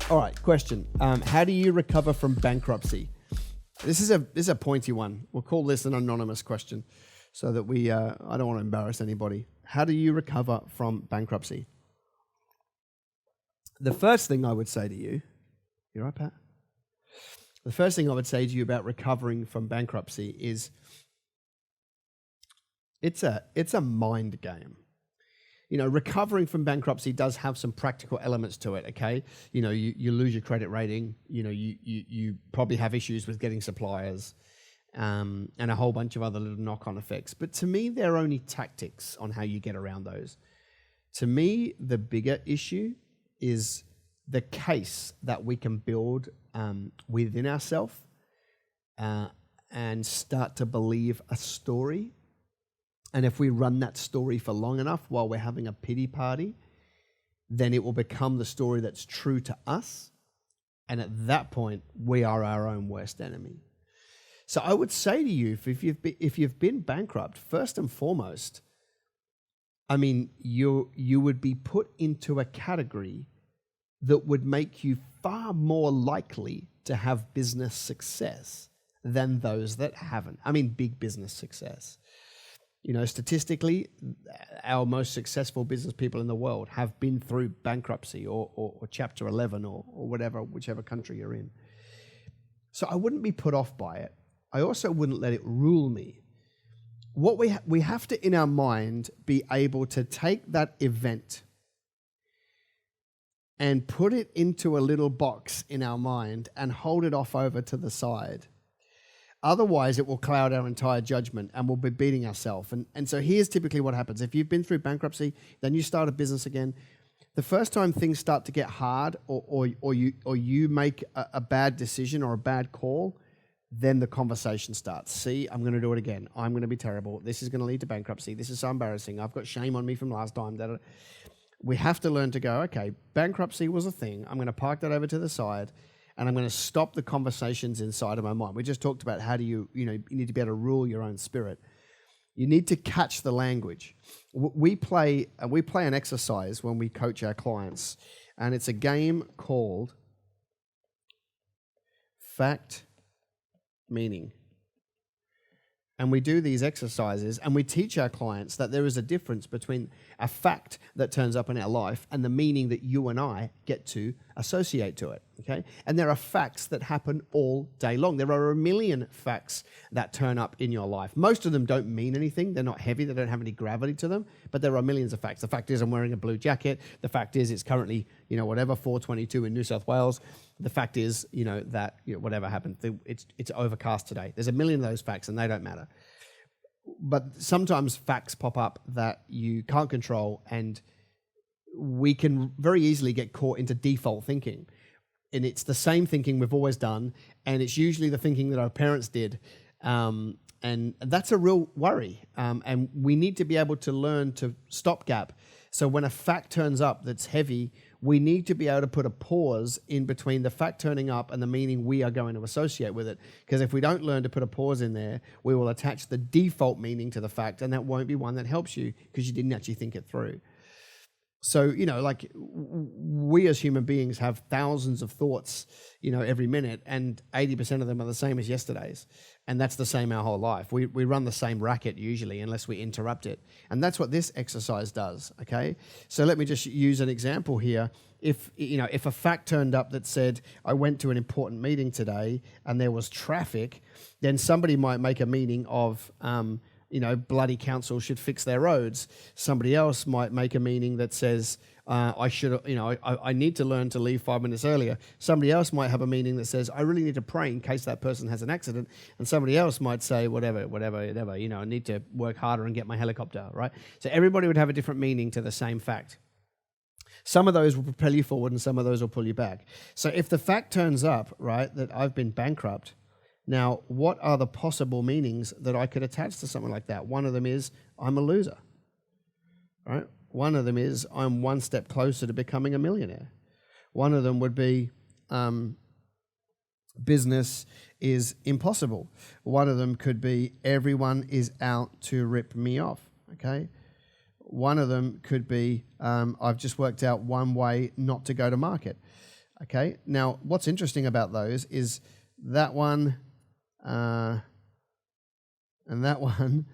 All right, question. How do you recover from bankruptcy? This is a pointy one. We'll call this an anonymous question so that I don't want to embarrass anybody. How do you recover from bankruptcy? The first thing I would say to you, you all right, Pat? The first thing I would say to you about recovering from bankruptcy is it's a mind game. You know, recovering from bankruptcy does have some practical elements to it, okay? You know, you lose your credit rating, you know, you probably have issues with getting suppliers, and a whole bunch of other little knock-on effects. But to me, they're only tactics on how you get around those. To me, the bigger issue is the case that we can build within ourselves and start to believe a story. And if we run that story for long enough while we're having a pity party, then it will become the story that's true to us. And at that point, we are our own worst enemy. So I would say to you, if you've been bankrupt, first and foremost, I mean, you would be put into a category that would make you far more likely to have business success than those that haven't. I mean, big business success. You know, statistically, our most successful business people in the world have been through bankruptcy or Chapter 11 or whatever, whichever country you're in. So I wouldn't be put off by it. I also wouldn't let it rule me. What we have to, in our mind, be able to take that event and put it into a little box in our mind and hold it off over to the side. Otherwise, it will cloud our entire judgment and we'll be beating ourselves. And so here's typically what happens. If you've been through bankruptcy, then you start a business again. The first time things start to get hard or you make a bad decision or a bad call, then the conversation starts. See, I'm going to do it again. I'm going to be terrible. This is going to lead to bankruptcy. This is so embarrassing. I've got shame on me from last time. We have to learn to go, okay, bankruptcy was a thing. I'm going to park that over to the side. And I'm going to stop the conversations inside of my mind. We just talked about how do you need to be able to rule your own spirit. You need to catch the language. We play an exercise when we coach our clients, and it's a game called Fact Meaning. And we do these exercises and we teach our clients that there is a difference between a fact that turns up in our life and the meaning that you and I get to associate to it, okay? And there are facts that happen all day long. There are a million facts that turn up in your life. Most of them don't mean anything. They're not heavy. They don't have any gravity to them, but there are millions of facts. The fact is I'm wearing a blue jacket. The fact is it's currently, 4:22 in New South Wales. The fact is, that whatever happened, it's overcast today. There's a million of those facts and they don't matter. But sometimes facts pop up that you can't control, and we can very easily get caught into default thinking. And it's the same thinking we've always done, and it's usually the thinking that our parents did. And that's a real worry. And we need to be able to learn to stopgap. So when a fact turns up that's heavy, we need to be able to put a pause in between the fact turning up and the meaning we are going to associate with it. Because if we don't learn to put a pause in there, we will attach the default meaning to the fact, and that won't be one that helps you because you didn't actually think it through. So, we as human beings have thousands of thoughts, every minute, and 80% of them are the same as yesterday's. And that's the same our whole life. We run the same racket usually unless we interrupt it. And that's what this exercise does, okay? So let me just use an example here. If a fact turned up that said, I went to an important meeting today and there was traffic, then somebody might make a meaning of, bloody council should fix their roads. Somebody else might make a meaning that says, I need to learn to leave 5 minutes earlier. Somebody else might have a meaning that says, I really need to pray in case that person has an accident. And somebody else might say, whatever, I need to work harder and get my helicopter, right? So everybody would have a different meaning to the same fact. Some of those will propel you forward and some of those will pull you back. So if the fact turns up, right, that I've been bankrupt, now, what are the possible meanings that I could attach to something like that? One of them is, I'm a loser, right? One of them is, I'm one step closer to becoming a millionaire. One of them would be, business is impossible. One of them could be, everyone is out to rip me off, okay? One of them could be, I've just worked out one way not to go to market. Okay. Now, what's interesting about those is that one and that one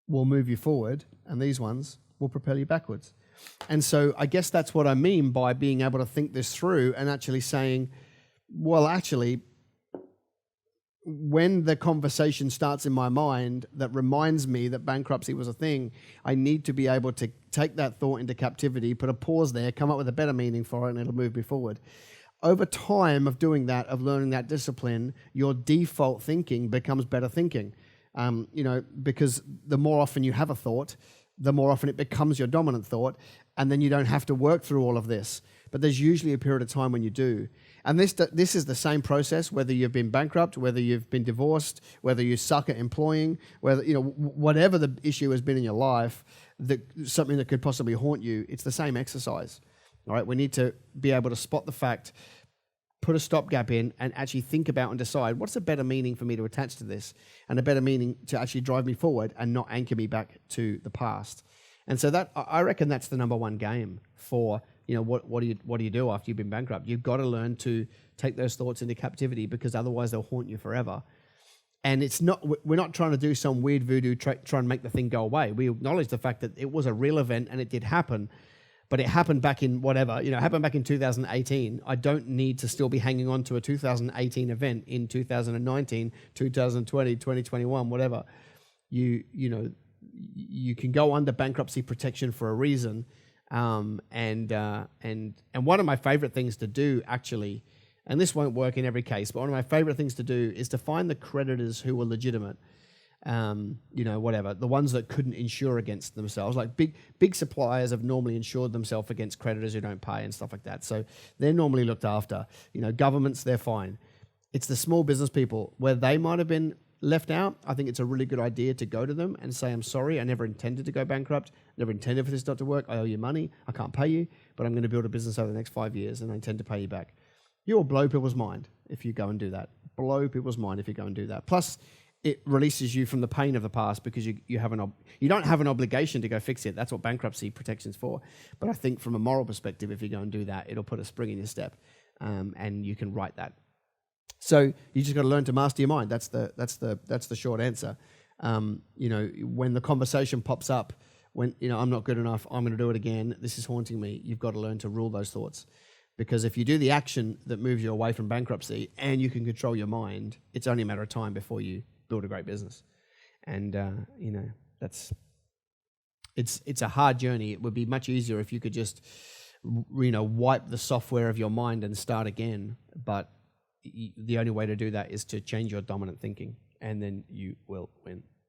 will move you forward, and these ones will propel you backwards. And so I guess that's what I mean by being able to think this through and actually saying, well, actually, when the conversation starts in my mind that reminds me that bankruptcy was a thing, I need to be able to take that thought into captivity, put a pause there, come up with a better meaning for it, and it'll move me forward. Over time of doing that, of learning that discipline, your default thinking becomes better thinking. Because the more often you have a thought, the more often it becomes your dominant thought, and then you don't have to work through all of this. But there's usually a period of time when you do. And this is the same process, whether you've been bankrupt, whether you've been divorced, whether you suck at employing, whether, whatever the issue has been in your life, something that could possibly haunt you, it's the same exercise. All right, we need to be able to spot the fact, put a stopgap in, and actually think about and decide what's a better meaning for me to attach to this, and a better meaning to actually drive me forward and not anchor me back to the past. And so that, I reckon, that's the number one game for, what do you do after you've been bankrupt? You've got to learn to take those thoughts into captivity, because otherwise they'll haunt you forever. And we're not trying to do some weird voodoo try and make the thing go away. We acknowledge the fact that it was a real event and it did happen, but it happened back in it happened back in 2018. I don't need to still be hanging on to a 2018 event in 2019, 2020, 2021, whatever. You can go under bankruptcy protection for a reason. And one of my favorite things to do, actually, and this won't work in every case, but one of my favorite things to do is to find the creditors who were legitimate. The ones that couldn't insure against themselves. Like big suppliers have normally insured themselves against creditors who don't pay and stuff like that. So they're normally looked after. Governments, they're fine. It's the small business people where they might have been left out. I think it's a really good idea to go to them and say, I'm sorry, I never intended to go bankrupt, never intended for this not to work. I owe you money, I can't pay you, but I'm going to build a business over the next 5 years and I intend to pay you back. You will blow people's mind if you go and do that. Blow people's mind if you go and do that. Plus, it releases you from the pain of the past, because you don't have an obligation to go fix it. That's what bankruptcy protection's for. But I think from a moral perspective, if you go and do that, it'll put a spring in your step, and you can write that. So you just got to learn to master your mind. That's the short answer. When the conversation pops up, when I'm not good enough, I'm going to do it again, this is haunting me, you've got to learn to rule those thoughts. Because if you do the action that moves you away from bankruptcy and you can control your mind, it's only a matter of time before you build a great business. And it's a hard journey. It would be much easier if you could just wipe the software of your mind and start again. But the only way to do that is to change your dominant thinking, and then you will win.